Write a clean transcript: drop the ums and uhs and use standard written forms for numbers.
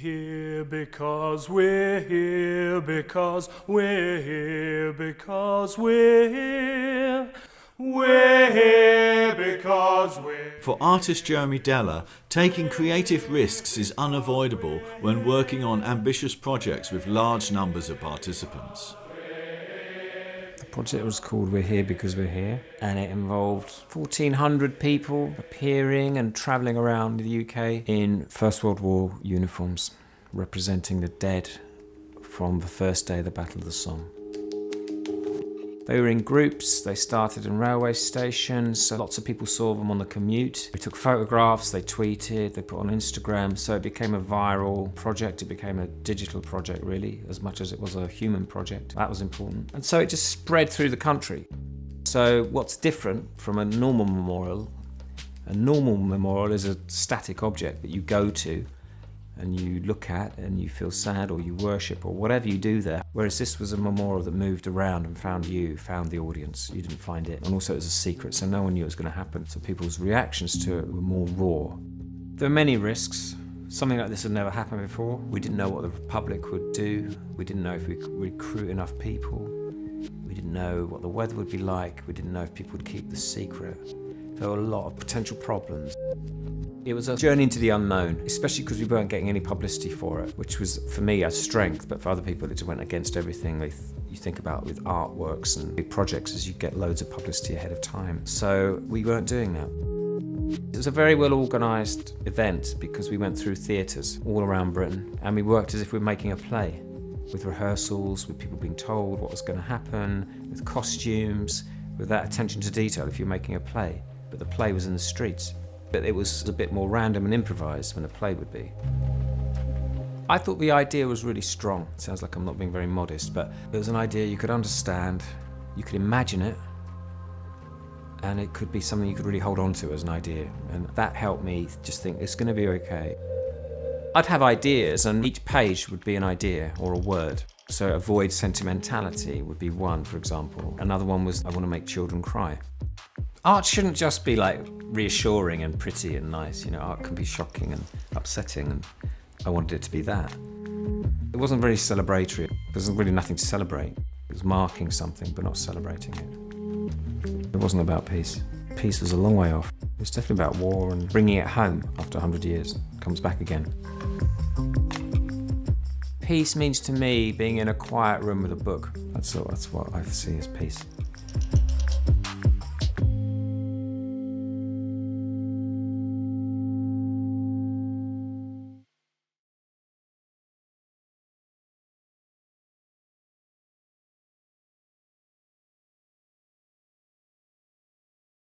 here because we're here, because we're here, because we're here. We're here because we're... For artist Jeremy Deller, taking creative risks is unavoidable when working on ambitious projects with large numbers of participants. The project was called We're Here Because We're Here, and it involved 1,400 people appearing and travelling around the UK in First World War uniforms, representing the dead from the first day of the Battle of the Somme. They were in groups, they started in railway stations, so lots of people saw them on the commute. They took photographs, they tweeted, they put on Instagram, so it became a viral project, it became a digital project really, as much as it was a human project. That was important. And so it just spread through the country. So what's different from a normal memorial is a static object that you go to and you look at and you feel sad or you worship or whatever you do there. Whereas this was a memorial that moved around and found the audience. You didn't find it. And also it was a secret, so no one knew it was going to happen. So people's reactions to it were more raw. There were many risks. Something like this had never happened before. We didn't know what the public would do. We didn't know if we could recruit enough people. We didn't know what the weather would be like. We didn't know if people would keep the secret. There were a lot of potential problems. It was a journey into the unknown, especially because we weren't getting any publicity for it, which was, for me, a strength, but for other people it just went against everything you think about with artworks and big projects, as you get loads of publicity ahead of time. So we weren't doing that. It was a very well organised event because we went through theatres all around Britain and we worked as if we were making a play, with rehearsals, with people being told what was going to happen, with costumes, with that attention to detail if you're making a play. But the play was in the streets. But it was a bit more random and improvised than a play would be. I thought the idea was really strong. It sounds like I'm not being very modest, but it was an idea you could understand, you could imagine it, and it could be something you could really hold on to as an idea. And that helped me just think, it's going to be okay. I'd have ideas, and each page would be an idea or a word. So avoid sentimentality would be one, for example. Another one was, I want to make children cry. Art shouldn't just be like reassuring and pretty and nice, art can be shocking and upsetting, and I wanted it to be that. It wasn't very celebratory. There was really nothing to celebrate. It was marking something but not celebrating it. It wasn't about peace. Peace was a long way off. It was definitely about war and bringing it home after 100 years. It comes back again. Peace means to me being in a quiet room with a book. That's what I see as peace.